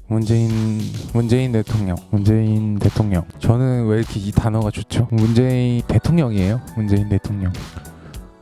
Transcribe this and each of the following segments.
문재인 대통령. 저는 왜 이렇게 이 단어가 좋죠? 문재인 대통령이에요.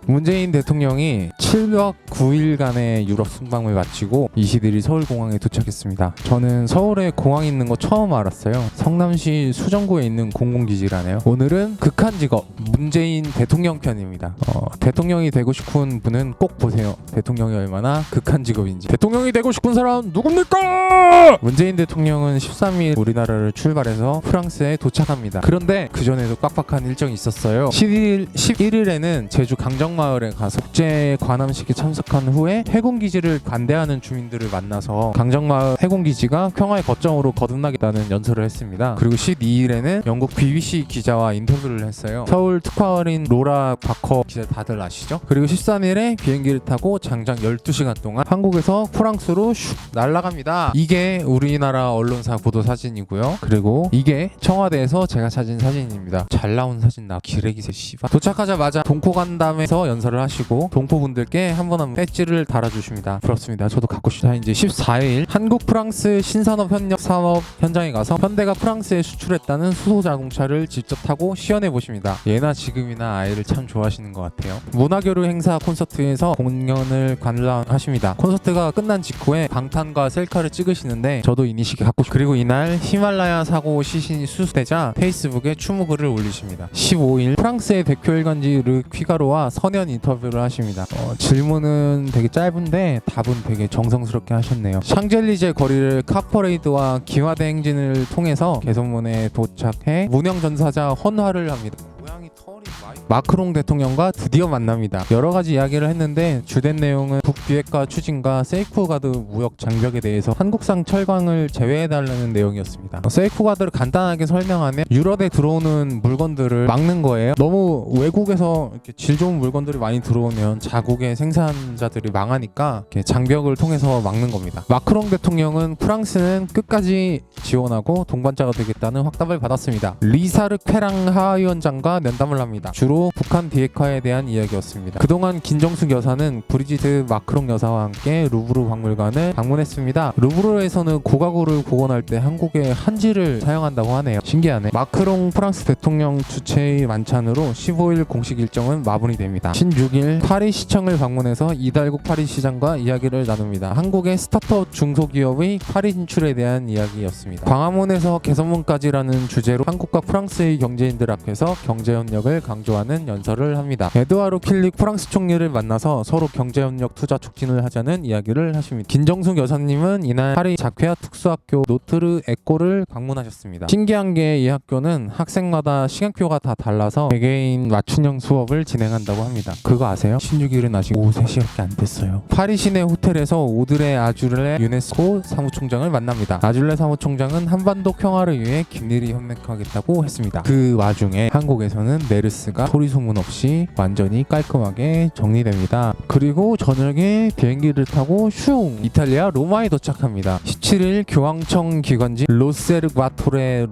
문재인 대통령이 7박 9일간의 유럽 순방을 마치고 21일 서울공항에 도착했습니다. 저는 서울에 공항이 있는 거 처음 알았어요. 성남시 수정구에 있는 공공기지라네요. 오늘은 극한 직업 문재인 대통령 편입니다. 대통령이 되고 싶은 분은 꼭 보세요. 대통령이 얼마나 극한 직업인지. 대통령이 되고 싶은 사람 누굽니까? 문재인 대통령은 13일 우리나라를 출발해서 프랑스에 도착합니다. 그런데 그전에도 빡빡한 일정이 있었어요. 11일에는 제주 강정마을에 가서 국제 관함식에 참석한 후에 해군기지를 관대하는 주민들을 만나서 강정마을 해군기지가 평화의 거점으로 거듭나겠다는 연설을 했습니다. 그리고 12일에는 영국 BBC 기자와 인터뷰를 했어요. 서울 특파원인 로라 바커 기자 다들 아시죠? 그리고 13일에 비행기를 타고 장장 12시간 동안 한국에서 프랑스로 슉 날아갑니다. 이게 우리나라 언론사 보도 사진이고요. 그리고 이게 청와대에서 제가 찾은 사진입니다. 잘 나온 사진 나 기레기새 씨발. 도착하자마자 동포간담회에서 연설을 하시고 동포분들께 한 분 한 분 배지를 달아주십니다. 부럽습니다. 저도 갖고 싶다. 이제 14일 한국 프랑스 신산업 협력 사업 현장에 가서 현대가 프랑스에 수출했다는 수소자동차를 직접 타고 시연해 보십니다. 예나 지금이나 아이를 참 좋아하시는 것 같아요. 문화교류 행사 콘서트에서 공연을 관람하십니다. 콘서트가 끝난 직후에 방탄과 셀카를 찍으시는데 저도 이니시키 갖고 싶어요. 그리고 이날 히말라야 사고 시신이 수습되자 페이스북에 추모글을 올리십니다. 15일 프랑스의 대표 일간지 르 피가로와 선연 인터뷰를 하십니다. 질문은 되게 짧은데 답은 되게 정성스럽게 하셨네요. 샹젤리제 거리를 카퍼레이드와 기와대 행진을 통해서 개선문에 도착해 문영전사자 헌화를 합니다. 고양이 털이 마크롱 대통령과 드디어 만납니다. 여러 가지 이야기를 했는데 주된 내용은 북비핵화 추진과 세이프가드 무역 장벽에 대해서 한국산 철강을 제외해달라는 내용이었습니다. 세이프가드를 간단하게 설명하면 유럽에 들어오는 물건들을 막는 거예요. 너무 외국에서 이렇게 질 좋은 물건들이 많이 들어오면 자국의 생산자들이 망하니까 이렇게 장벽을 통해서 막는 겁니다. 마크롱 대통령은 프랑스는 끝까지 지원하고 동반자가 되겠다는 확답을 받았습니다. 리사르 쾌랑 하위원장과 면담을 합니다. 주로 북한 비핵화에 대한 이야기였습니다. 그동안 김정숙 여사는 브리지트 마크롱 여사와 함께 루브르 박물관을 방문했습니다. 루브르에서는 고가구를 복원할 때 한국의 한지를 사용한다고 하네요. 신기하네. 마크롱 프랑스 대통령 주최의 만찬으로 15일 공식 일정은 마무리됩니다. 16일 파리 시청을 방문해서 이달국 파리 시장과 이야기를 나눕니다. 한국의 스타트업 중소기업의 파리 진출에 대한 이야기였습니다. 광화문에서 개선문까지라는 주제로 한국과 프랑스의 경제인들 앞에서 경제협력을 강조하는 연설을 합니다. 에드와르 필립 프랑스 총리를 만나서 서로 경제협력 투자 촉진을 하자는 이야기를 하십니다. 김정숙 여사님은 이날 파리 자쾌아 특수학교 노트르 에꼬를 방문하셨습니다. 신기한 게 이 학교는 학생마다 시간표가 다 달라서 개개인 맞춤형 수업을 진행한다고 합니다. 그거 아세요? 16일은 아직 오후 3시밖에 안 됐어요. 파리 시내 호텔에서 오드레 아줄레 유네스코 사무총장을 만납니다. 아줄레 사무총장은 한반도 평화를 위해 긴밀히 협력하겠다고 했습니다. 그 와중에 한국에서는 메르스가 소리 소문 없이 완전히 깔끔하게 정리됩니다. 그리고 저녁에 비행기를 타고 슝 이탈리아 로마에 도착합니다. 17일 교황청 기관지 로세르바토레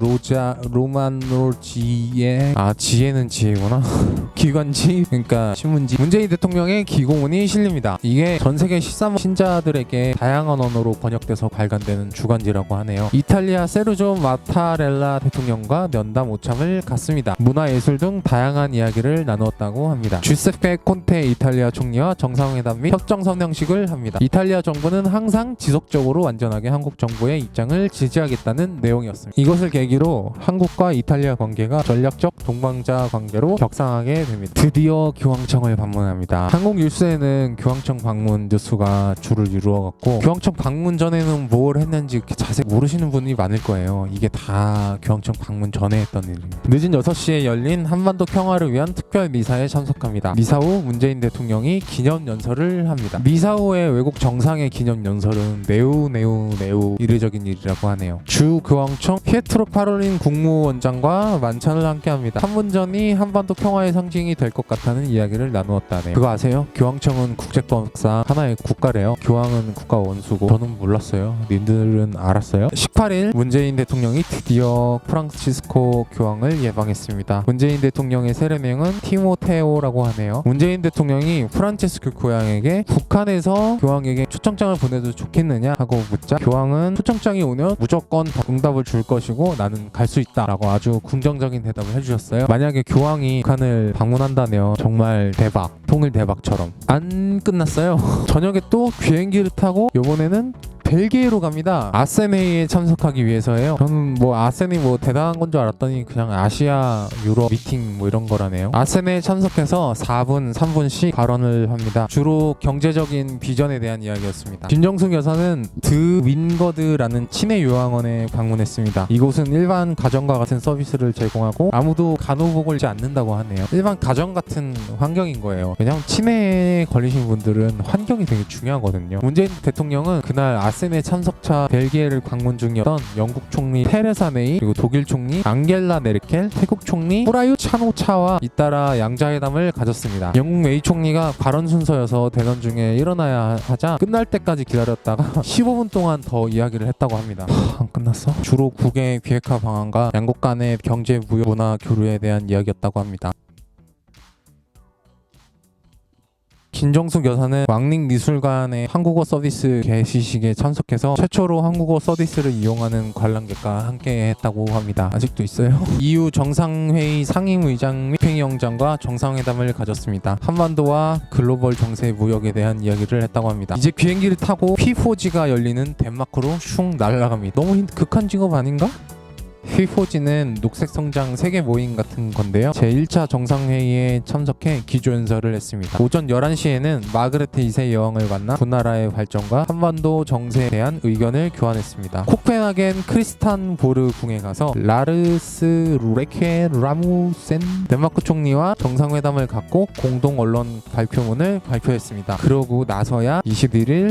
로마노지에 지혜는 지혜구나. 기관지 그러니까 신문지 문재인 대통령의 기고문이 실립니다. 이게 전세계 13억 신자들에게 다양한 언어로 번역돼서 발간되는 주간지라고 하네요. 이탈리아 세르조 마타렐라 대통령과 면담 오참을 갖습니다. 문화예술 등 다양한 이야기를 나누었다고 합니다. 주세페 콘테 이탈리아 총리와 정상회담 및 협정 선명식을 합니다. 이탈리아 정부는 항상 지속적으로 완전하게 한국 정부의 입장을 지지하겠다는 내용이었습니다. 이것을 계기로 한국과 이탈리아 관계가 전략적 동반자 관계로 격상하게 됩니다. 드디어 교황청을 방문합니다. 한국 뉴스에는 교황청 방문 뉴스가 주를 이루어갔고 교황청 방문 전에는 뭘 했는지 자세히 모르시는 분이 많을 거예요. 이게 다 교황청 방문 전에 했던 일입니다. 늦은 6시에 열린 한반도 평화를 위한 특별 미사에 참석합니다. 미사 후 문재인 대통령이 기념 연설을 합니다. 미사 후의 외국 정상의 기념 연설은 매우 이례적인 일이라고 하네요. 주 교황청 피에트로 파롤린 국무원장과 만찬을 함께합니다. 판문점이 한반도 평화의 상징이 될 것 같다는 이야기를 나누었다네요. 그거 아세요? 교황청은 국제법상 하나의 국가래요. 교황은 국가 원수고 저는 몰랐어요. 님들은 알았어요? 18일 문재인 대통령이 드디어 프란치스코 교황을 예방했습니다. 문재인 대통령의 세례명은 티모테오라고 하네요. 문재인 대통령이 프란치스코 교황에게 북한에서 교황에게 초청장을 보내도 좋겠느냐 하고 묻자 교황은 나는 초청장이 오면 무조건 응답을 줄 것이고 나는 갈 수 있다 라고 아주 긍정적인 대답을 해주셨어요. 만약에 교황이 북한을 방문한다면 정말 대박, 통일 대박처럼. 안 끝났어요. 저녁에 또 비행기를 타고 요번에는 벨기에로 갑니다. 아셈 회의에 참석하기 위해서예요. 저는 뭐 아셈이 뭐 대단한 건 줄 알았더니 그냥 아시아 유럽 미팅 뭐 이런 거라네요. 아셈에 참석해서 4분 3분씩 발언을 합니다. 주로 경제적인 비전에 대한 이야기였습니다. 김정숙 여사는 드 윈거드라는 친해 요양원에 방문했습니다. 이곳은 일반 가정과 같은 서비스를 제공하고 아무도 간호복을 하지 않는다고 하네요. 일반 가정 같은 환경인 거예요. 왜냐하면 치매에 걸리신 분들은 환경이 되게 중요하거든요. 문재인 대통령은 그날 아셈의 참석차 벨기에를 방문 중이었던 영국 총리 테레사 메이, 그리고 독일 총리 앙겔라 메르켈, 태국 총리 프라유 찬오차와 잇따라 양자회담을 가졌습니다. 영국 메이 총리가 발언 순서여서 대선 중에 일어나야 하자 끝날 때까지 기다렸다가 15분 동안 더 이야기를 했다고 합니다. 안 끝났어? 주로 국외 비핵화 방안과 양국 간의 경제, 무역, 문화 교류에 대한 이야기였다고 합니다. 김정숙 여사는 왕립미술관의 한국어 서비스 개시식에 참석해서 최초로 한국어 서비스를 이용하는 관람객과 함께 했다고 합니다. 아직도 있어요? EU 정상회의 상임의장 및 집행위원장과 정상회담을 가졌습니다. 한반도와 글로벌 정세 무역에 대한 이야기를 했다고 합니다. 이제 비행기를 타고 P4G가 열리는 덴마크로 슝 날아갑니다. 너무 극한 직업 아닌가? P4G는 녹색성장 세계 모임 같은 건데요. 제1차 정상회의에 참석해 기조연설을 했습니다. 오전 11시에는 마그레테 2세 여왕을 만나 두 나라의 발전과 한반도 정세에 대한 의견을 교환했습니다. 코펜하겐 크리스탄보르 궁에 가서 라르스 루레케 라무센 덴마크 총리와 정상회담을 갖고 공동 언론 발표문을 발표했습니다. 그러고 나서야 21일에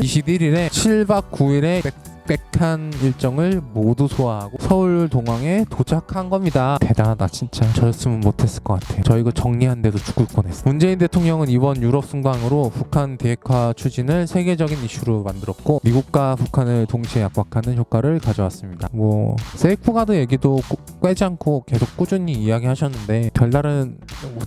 7박 9일의 빽빽한 일정을 모두 소화하고 서울 동항에 도착한 겁니다. 대단하다 진짜. 저였으면 못했을 것 같아요. 저 이거 정리한데도 죽을 뻔했어. 문재인 대통령은 이번 유럽 순방으로 북한 비핵화 추진을 세계적인 이슈로 만들었고 미국과 북한을 동시에 압박하는 효과를 가져왔습니다. 뭐 세이프가드 얘기도 꿰지 않고 계속 꾸준히 이야기하셨는데 별다른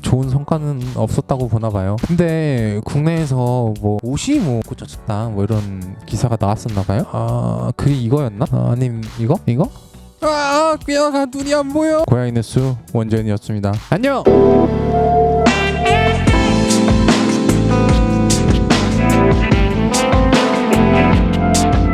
좋은 성과는 없었다고 보나 봐요. 근데 국내에서 뭐 옷이 뭐 꽂혔다 뭐 이런 기사가 나왔었나 봐요. 그게 이거였나? 아님 이거? 삐아가 눈이 안 보여. 고양이 뉴스 원재현이었습니다. 안녕.